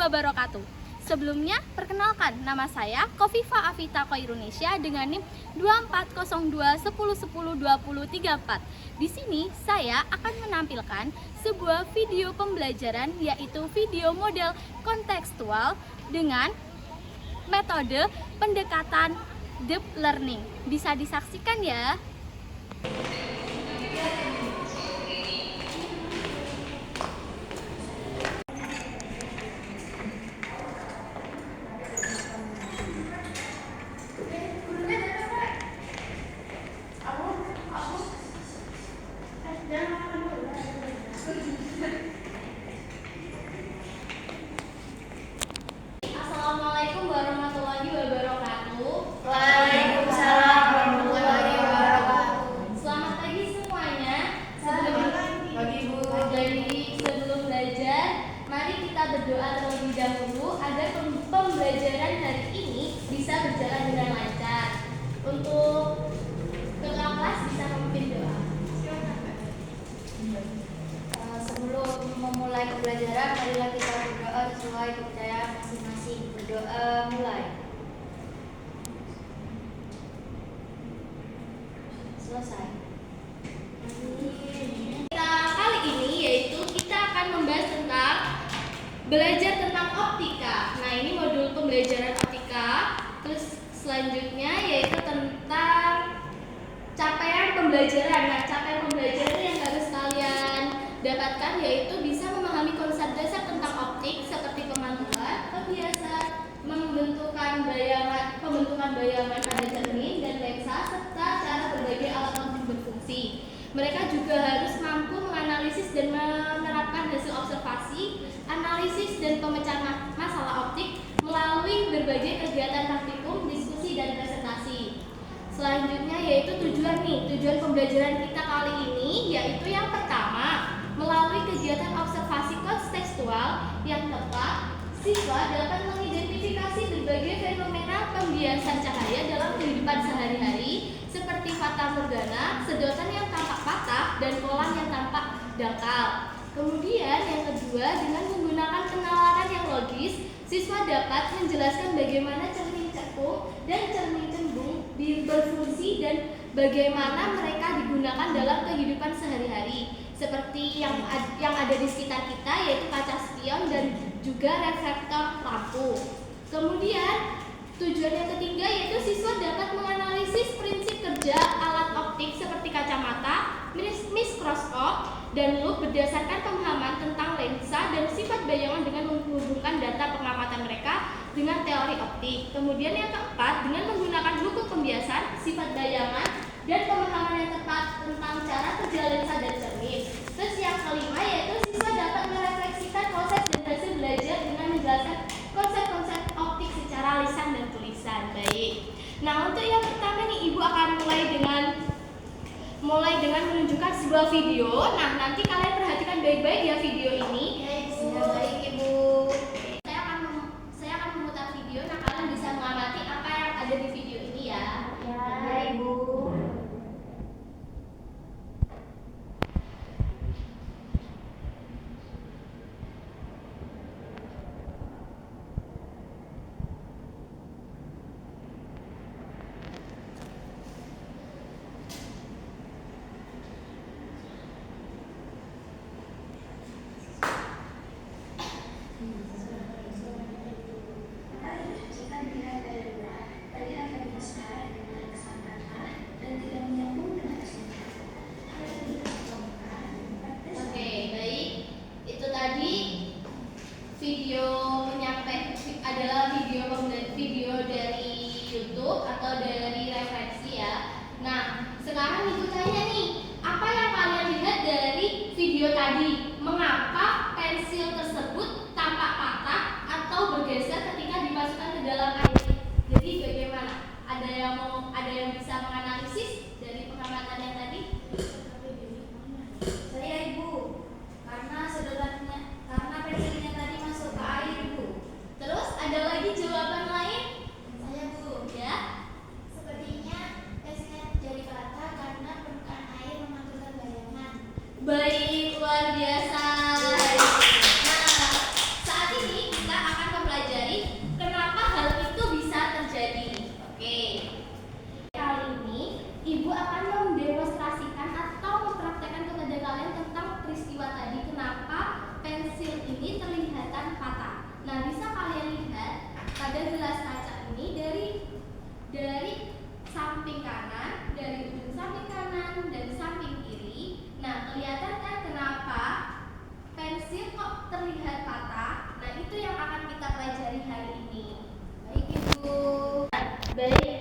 wabarakatuh. Sebelumnya, perkenalkan, nama saya Kofifa Afita Koirunisya dengan NIM 240210102034. Di sini saya akan menampilkan sebuah video pembelajaran, yaitu video model kontekstual dengan metode pendekatan deep learning. Bisa disaksikan ya. Assalamualaikum warahmatullahi wabarakatuh. Waalaikumsalam warahmatullahi wabarakatuh. Selamat pagi semuanya. Pagi, Bu. Sebelum belajar, mari kita berdoa terlebih dahulu agar pembelajaran hari ini bisa berjalan dengan lancar. Untuk ketua kelas bisa memimpin doa. Sebelum memulai pembelajaran, marilah kita berdoa sesuai kepercayaan masing-masing. Berdoa mulai. Selesai. Kita kali ini yaitu kita akan membahas tentang belajar tentang optika. Nah, ini modul pembelajaran optika. Terus selanjutnya yaitu tentang capaian pembelajaran. Nah, capaian pembelajaran yang harus kalian dapatkan yaitu bisa memahami konsep dasar tentang optik seperti pemantulan, kebiasaan pembentukan bayangan pada cermin dan lensa, serta cara berbagai alat optik berfungsi. Mereka juga harus mampu menganalisis dan menerapkan hasil observasi, analisis dan pemecahan masalah optik melalui berbagai kegiatan praktikum, diskusi dan presentasi. Selanjutnya yaitu tujuan pembelajaran kita kali ini yaitu yang pertama, melalui kegiatan observasi kontekstual yang tepat, siswa dapat mengidentifikasi berbagai fenomena pembiasan cahaya dalam kehidupan sehari-hari seperti fata morgana, sedotan yang tampak patah, dan kolam yang tampak dangkal. Kemudian yang kedua, dengan menggunakan penalaran yang logis, siswa dapat menjelaskan bagaimana cermin cekung dan cermin cembung berfungsi dan bagaimana mereka digunakan dalam kehidupan sehari-hari, seperti yang ada di sekitar kita, yaitu kaca spion dan juga reflektor lampu. Kemudian tujuan yang ketiga yaitu siswa dapat menganalisis prinsip kerja alat optik seperti kacamata, mikroskop, dan lup berdasarkan pemahaman tentang lensa dan sifat bayangan dengan menghubungkan data pengamatan mereka dengan teori optik. Kemudian yang keempat, dengan menggunakan hukum pembiasan, sifat bayangan, dan pemahaman yang tepat tentang cara kerja lensa dan cermin. Terus yang kelima yaitu siswa dapat merefleksikan proses dan hasil belajar dengan menjelaskan konsep-konsep optik secara lisan dan tulisan. Baik. Nah, untuk yang pertama nih Ibu akan mulai dengan menunjukkan sebuah video. Nah, nanti kalian perhatikan baik-baik ya video ini. Baik, Ibu. Saya akan memutar video. Nah, kalian bisa mengamati apa yang ada di video ini ya. Ya, Ibu.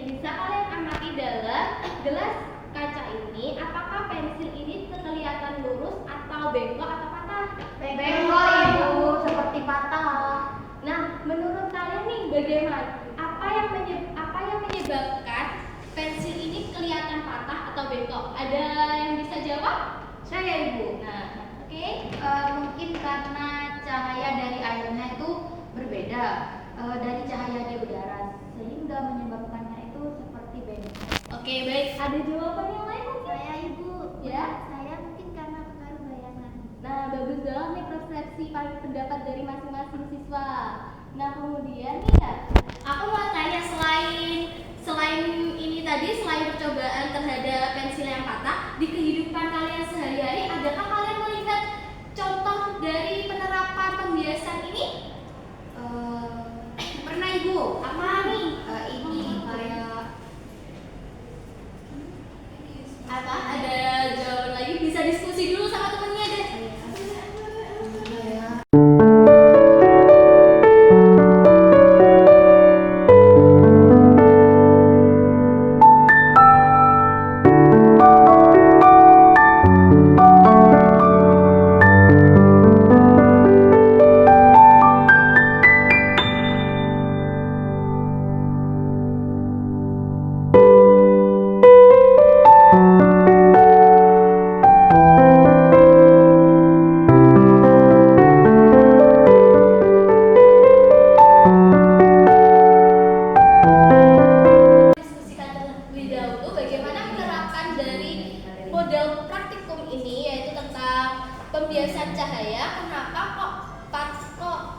bisa kalian amati dalam gelas kaca ini, apakah pensil ini kelihatan lurus atau bengkok atau patah? Bengkok Ibu, seperti patah. Nah, menurut kalian nih bagaimana? Apa yang menyebabkan pensil ini kelihatan patah atau bengkok? Ada yang bisa jawab? Saya Ibu. Nah, oke. Mungkin karena cahaya dari airnya itu berbeda dari cahaya di udara, sehingga menyebabkannya itu seperti bengkok. Oke, baik. Ada jawaban yang lain mungkin? Saya Ibu. Ya. Saya mungkin karena pengaruh bayangan. Nah, bagus banget nih persepsi pendapat dari masing-masing siswa. Nah, kemudian nih ya, aku mau tanya selain ini tadi, selain percobaan terhadap pensil yang patah, di kehidupan kalian sehari-hari, adakah kalian melihat contoh dari penerapan pembiasan ini? Pernah Ibu. Apa nih? Ini kayak Apa? Ada jawaban lagi? Bisa diskusi dulu sama temennya deh. Diskusikan terlebih dahulu bagaimana menerapkan dari model praktikum ini, yaitu tentang pembiasan cahaya. Kenapa kok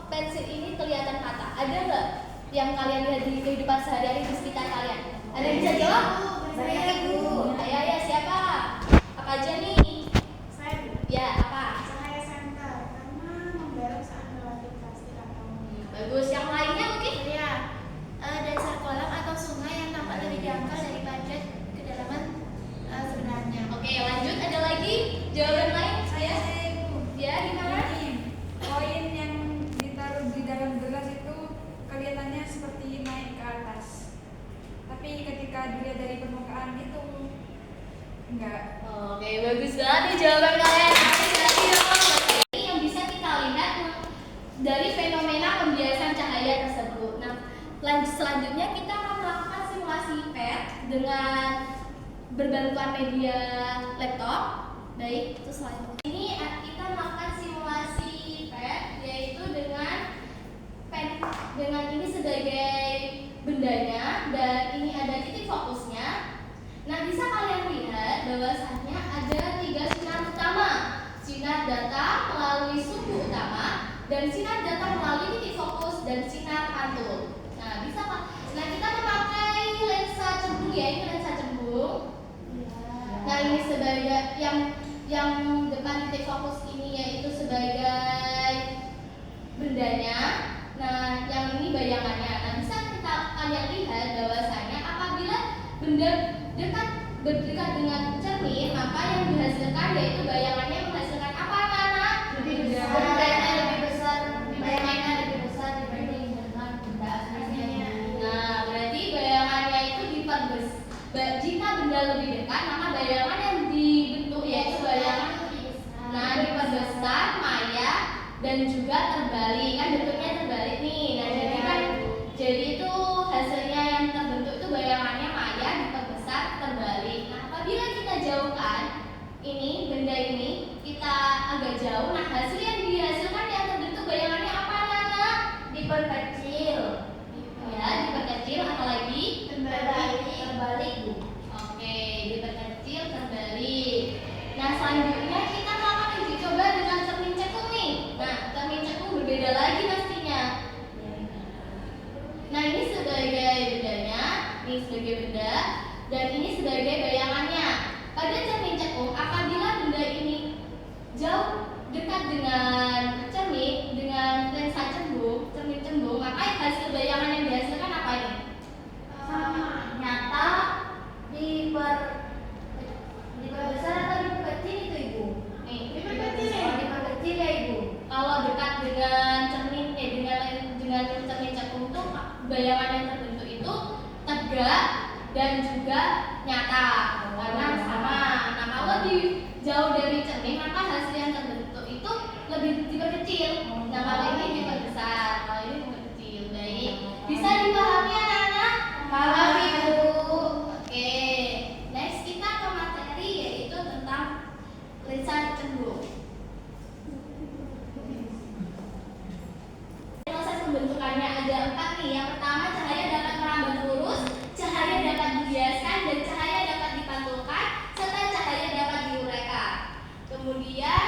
pensil ini kelihatan patah? Ada nggak yang kalian lihat di kehidupan sehari-hari di sekitar kalian? Ada yang bisa jawab? Saya Ibu. Ya, siapa? Apa aja nih? Saya Bu. Ya, apa? Cahaya senter karena membelok saat melewati plastik atau Bagus. Yang lainnya mungkin? Saya dasar kolam atau sungai yang tampak lebih dangkal daripada kedalaman sebenarnya. Oke, lanjut. Ada lagi jawaban lain? Saya Ibu. Ya, gimana? Ini koin yang ditaruh di dalam gelas itu kelihatannya seperti naik ke atas. Tapi ketika dilihat dari permukaan itu enggak. Oke, bagus banget nih jawaban kalian. Apresiasi ya, Pak. Ini yang bisa kita lihat dari fenomena pembiasan cahaya tersebut. Nah, selanjutnya kita akan melakukan simulasi PET dengan berbantuan media laptop. Baik, itu selanjutnya. Ini kita melakukan simulasi PET, yaitu dengan ini sebagai bendanya dan ini ada titik fokusnya. Nah, bisa kalian lihat bahwasannya ada 3 sinar utama. Sinar datang melalui sumbu utama, dan sinar datang melalui titik fokus, dan sinar pantul. Nah, kita memakai lensa cembung, ya, ini lensa cembung. Nah, ini sebagai yang depan titik fokus ini yaitu sebagai bendanya. Nah, yang ini bayangannya. Nah, bisa kalian lihat bahwasanya apabila benda berdekat dengan cermin, maka yang dihasilkan yaitu bayangannya menghasilkan apa, anak-anak? Bayangannya lebih besar. Bayangannya lebih besar dibanding dengan benda aslinya. Nah, berarti bayangannya itu jika benda lebih dekat, maka bayangan yang dibentuk yaitu bayangan diperbesar, maya, dan juga terbalik. Kan bentuknya terbalik nih. Nah, jadi itu hasilnya yang terbentuk itu bayangannya maya, diperbesar, terbalik. Nah, apabila kita jauhkan benda ini kita agak jauh, nah hasil yang dihasilkan yang terbentuk bayangannya apa, anak-anak? Diperkecil. Ya, diperkecil, apalagi? Terbalik Bu. Oke, diperkecil, terbalik. Nah, selanjutnya kita akan uji coba dengan cermin cekung nih. Nah, cermin cekung berbeda lagi pastinya. Nah, ini sebagai bendanya, ini sebagai benda, dan ini sebagai bayangannya. Pada cermin cekung, apabila benda ini jauh dekat dengan cermin, dengan lensa cermin cembung, maka hasil bayangan yang dihasilkan apa ini? Nyata diperbesar atau diperkecil itu Ibu? Nih, Diperkecil ya Ibu. kalau dekat dengan dengan cermin cekung tuh bayangan yang terbentuk itu tegak dan juga nyata karena sama. Nah kalau jauh dari cermin maka hasil yang terbentuk itu lebih diperkecil. Nah kalau ini diperbesar, kalau ini diperkecil. Baik, bisa dipahami anak-anak? Pahami Bu. Oke, next kita ke materi yaitu tentang lisan cembung. Proses pembentukannya ada 4 nih. Yang pertama, cahaya dapat merambat lurus, cahaya dapat dibiaskan, dan cahaya dapat dipantulkan, serta cahaya dapat diuraikan. Kemudian,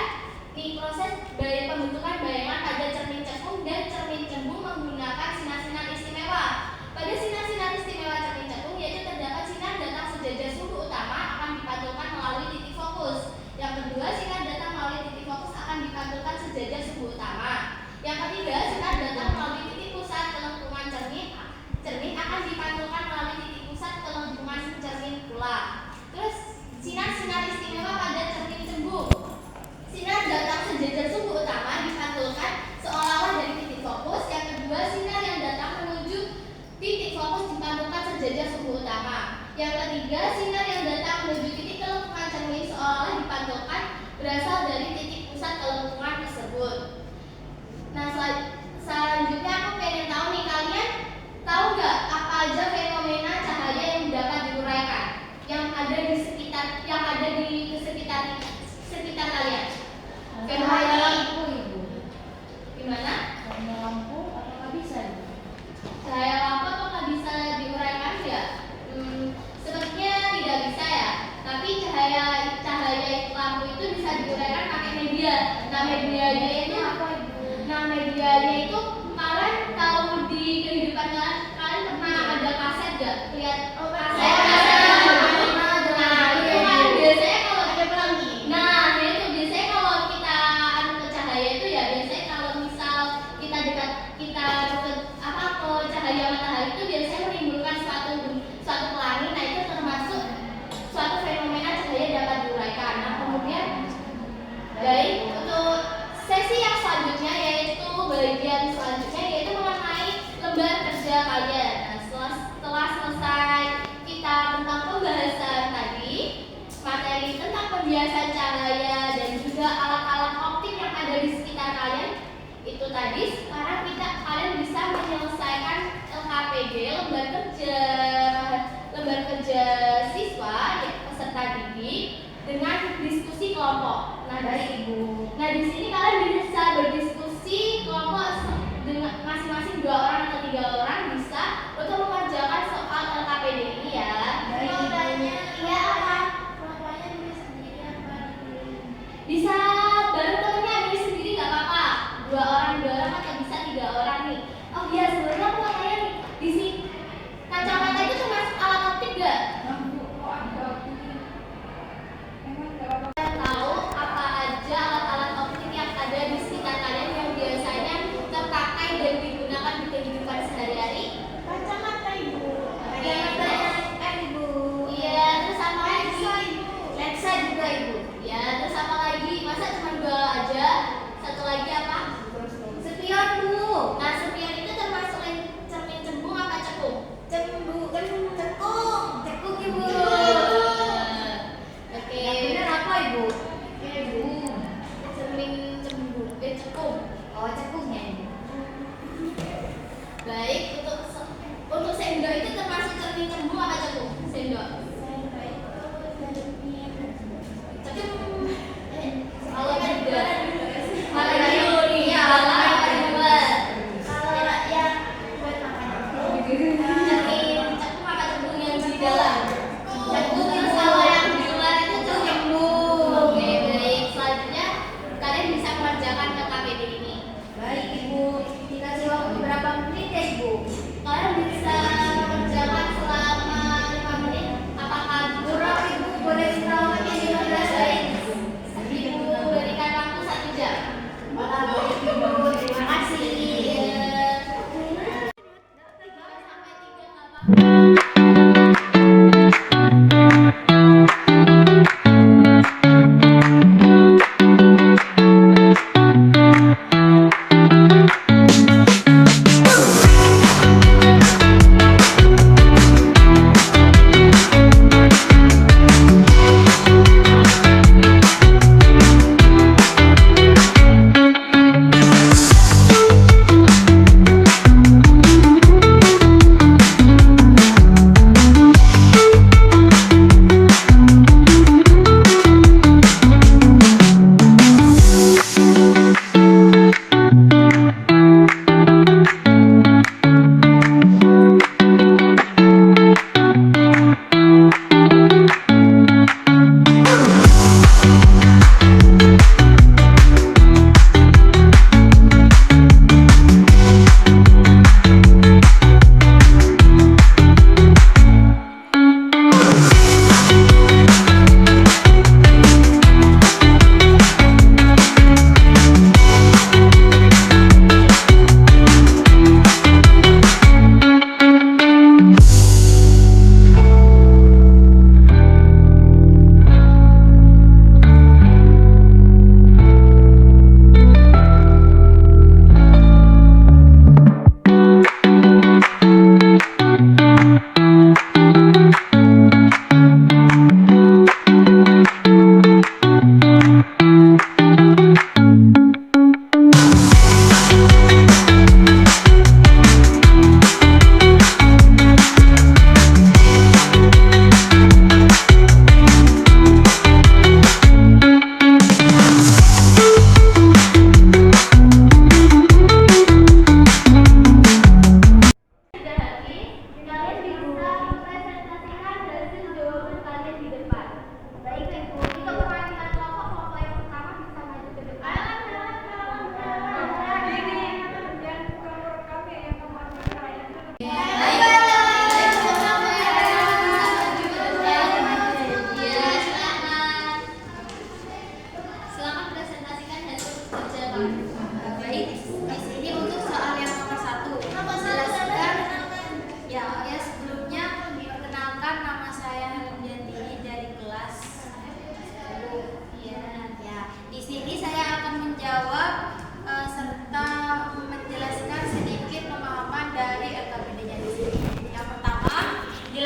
nih proses pembentukan bayangan pada cermin cekung dan cermin cembung menggunakan sinar-sinar istimewa. Pada sinar-sinar istimewa cermin cekung yaitu terdapat sinar datang sejajar sumbu utama akan dipantulkan melalui titik fokus. Yang kedua, sinar datang melalui titik fokus akan dipantulkan sejajar sumbu utama. Yang ketiga, sinar datang melalui titik pusat kelengkungan cermin akan dipantulkan melalui titik pusat kelengkungan cermin pula. Terus sinar-sinar istimewa pada cermin cembung. Sinar datang sejajar sumbu utama dipantulkan seolah-olah dari titik fokus. Yang kedua, sinar yang datang menuju titik fokus dipantulkan sejajar sumbu utama. Yang ketiga, sinar yang datang menuju titik kelengkungan cermin seolah-olah dipantulkan berasal dari titik pusat kelengkungan tersebut. Nah selanjutnya aku pengen tahu nih, kalian tahu nggak apa aja fenomena cahaya yang dapat diuraikan yang ada di sekitar kalian? Fenomena lampu Ibu. gimana? Cahaya lampu apakah bisa? Cahaya lampu apakah bisa diuraikan ya? Sepertinya tidak bisa ya. Tapi cahaya lampu itu bisa diuraikan pakai media. Nah medianya itu Apa Ibu? Nah medianya itu kalian tahu di kehidupan kalian pernah ada kaset gak? Lihat kaset. Nah itu kan biasanya kalau ada pelangi. Nah itu biasanya kalau kita ke cahaya itu ya biasanya kalau misal kita dekat ke cahaya matahari itu biasanya menimbulkan suatu pelangi. Nah itu termasuk suatu fenomena cahaya dapat diuraikan. Nah kemudian baik untuk sesi yang selanjutnya yaitu bagian selanjutnya yaitu mengenai lembar kerja kalian. Nah setelah selesai kita tentang pembahasan tadi, materi tentang pembiasan cahaya dan juga alat-alat optik yang ada di sekitar kalian itu tadi, sekarang kalian bisa menyelesaikan LKPD lembar kerja siswa peserta didik dengan diskusi kelompok. Nah dari Ibu. Nah di sini kalian bisa berdiskusi kelompok dengan masing-masing 2 orang atau 3 orang bisa untuk mengerjakan soal LKPD ini ya. Kelompoknya iya apa? Kelompoknya nulis sendiri apa ditulis? Bisa bareng temennya, nulis sendiri nggak apa-apa. 2 orang atau bisa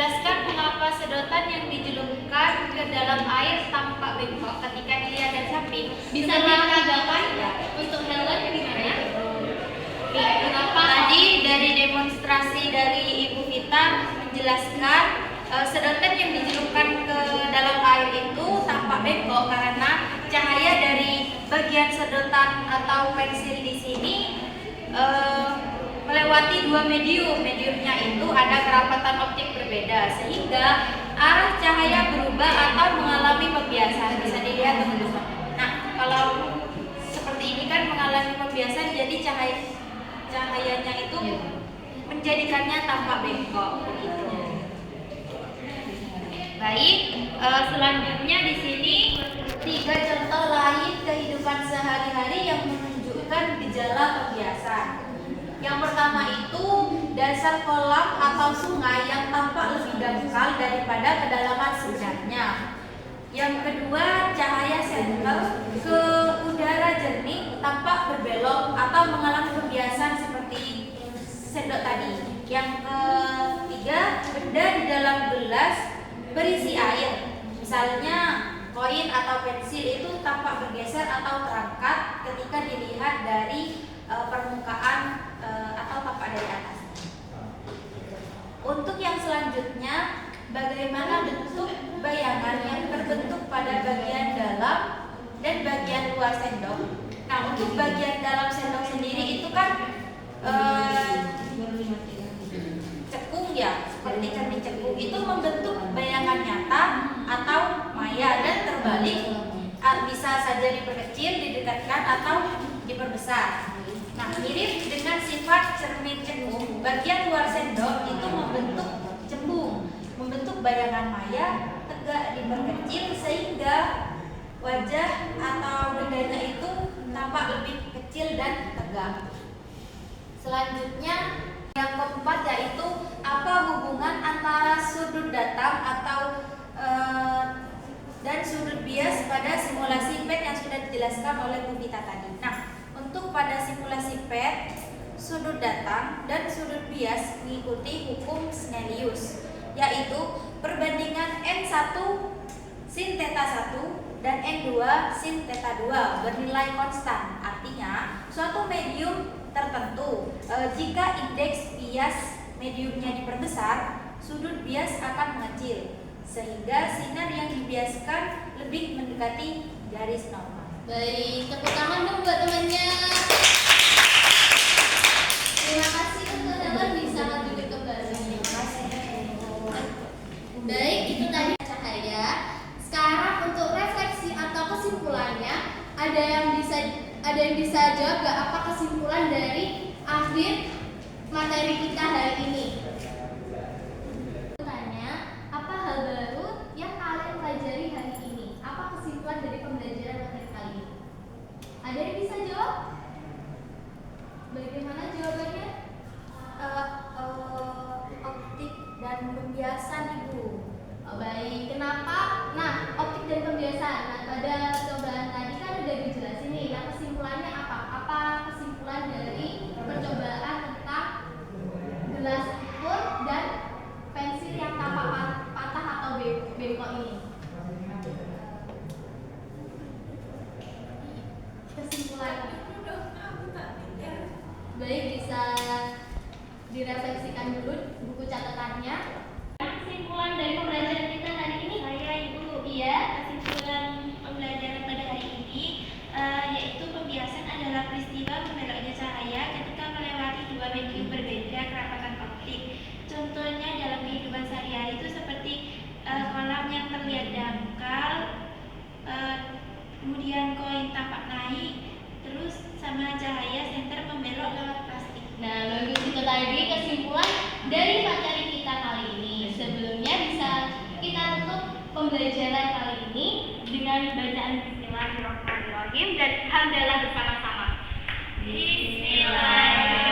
Jelaskan mengapa sedotan yang dijelupkan ke dalam air tampak bengkok ketika dilihat dari samping. Bisa diperagakan untuk Helen gimana? Kenapa? Tadi dari demonstrasi dari Ibu Vita menjelaskan sedotan yang dijelupkan ke dalam air itu tampak bengkok karena cahaya dari bagian sedotan atau pensil di sini melewati dua medium. Mediumnya itu ada kerapatan optik berbeda sehingga arah cahaya berubah atau mengalami pembiasan. Bisa dilihat teman-teman. Nah, kalau seperti ini kan mengalami pembiasan, jadi cahayanya itu menjadikannya tampak bengkok begitu. Baik, selanjutnya di sini 3 contoh lain kehidupan sehari-hari yang menunjukkan gejala pembiasan. Yang pertama itu dasar kolam atau sungai yang tampak lebih dangkal daripada kedalaman sebenarnya. Yang kedua, cahaya senter ke udara jernih tampak berbelok atau mengalami pembiasan seperti sendok tadi. Yang ketiga, benda di dalam gelas berisi air, misalnya koin atau pensil itu tampak bergeser atau terangkat ketika dilihat dari permukaan atau tampak dari atas. Untuk yang selanjutnya, bagaimana bentuk bayangan yang terbentuk pada bagian dalam dan bagian luar sendok. Nah, untuk bagian dalam sendok sendiri itu kan cekung ya, seperti cermin cekung itu membentuk bayangan nyata atau maya, dan terbalik bisa saja diperkecil, didekatkan atau diperbesar. Nah, mirip dengan sifat cermin cekung, bagian luar sendok itu membentuk cembung, membentuk bayangan maya, tegak diperkecil sehingga wajah atau bendanya itu tampak lebih kecil dan tegak. Selanjutnya yang keempat yaitu apa hubungan antara sudut datang atau dan sudut bias pada simulasi PET yang sudah dijelaskan oleh Bu Vita tadi. Nah, untuk pada simulasi PET, sudut datang dan sudut bias mengikuti hukum Snellius, yaitu perbandingan N1 sin theta 1 dan N2 sin theta 2 bernilai konstan. Artinya, suatu medium tertentu jika indeks bias mediumnya diperbesar, sudut bias akan mengecil sehingga sinar yang dibiaskan lebih mendekati garis normal. Baik, tepuk tangan dong buat temannya. Terima kasih untuk Helen, bisa duduk kembali. Terima kasih. Baik, itu tadi cahaya. Sekarang untuk refleksi atau kesimpulannya, ada yang bisa jawab gak apa kesimpulan dari akhir materi kita hari ini? Tanya, apa hal baru yang kalian pelajari hari ini? Apa kesimpulan dari pembelajaran materi kali ini? Ada yang bisa jawab? Bagaimana jawabannya? Optik dan pembiasan, Ibu. Oh, baik, kenapa? Nah, optik dan pembiasan. Nah, pada percobaan tadi kan udah dijelasin nih. Nah, kesimpulannya apa? Apa kesimpulan dari percobaan tentang gelas ukur dan pensil yang tampak patah atau bengkok ini? Kesimpulannya. Baik, bisa direfleksikan dulu buku catatannya. Kesimpulan dari pembelajaran kita hari ini, Ibu. Iya, kesimpulan pembelajaran pada hari ini yaitu pembiasan adalah peristiwa membeloknya cahaya ketika melewati dua medium berbeda kerapatan optik. Contohnya dalam kehidupan sehari-hari itu seperti kolam yang terlihat dangkal, kemudian koin tampak naik, terus sama cahaya senter membelok lewat plastik. Nah, bagus, itu tadi kesimpulan dari materi kita kali ini. Sebelumnya bisa kita tutup pembelajaran kali ini dengan bacaan Bismillahirrahmanirrahim dan hamdalah bersama-sama. Bismillahirrahmanirrahim.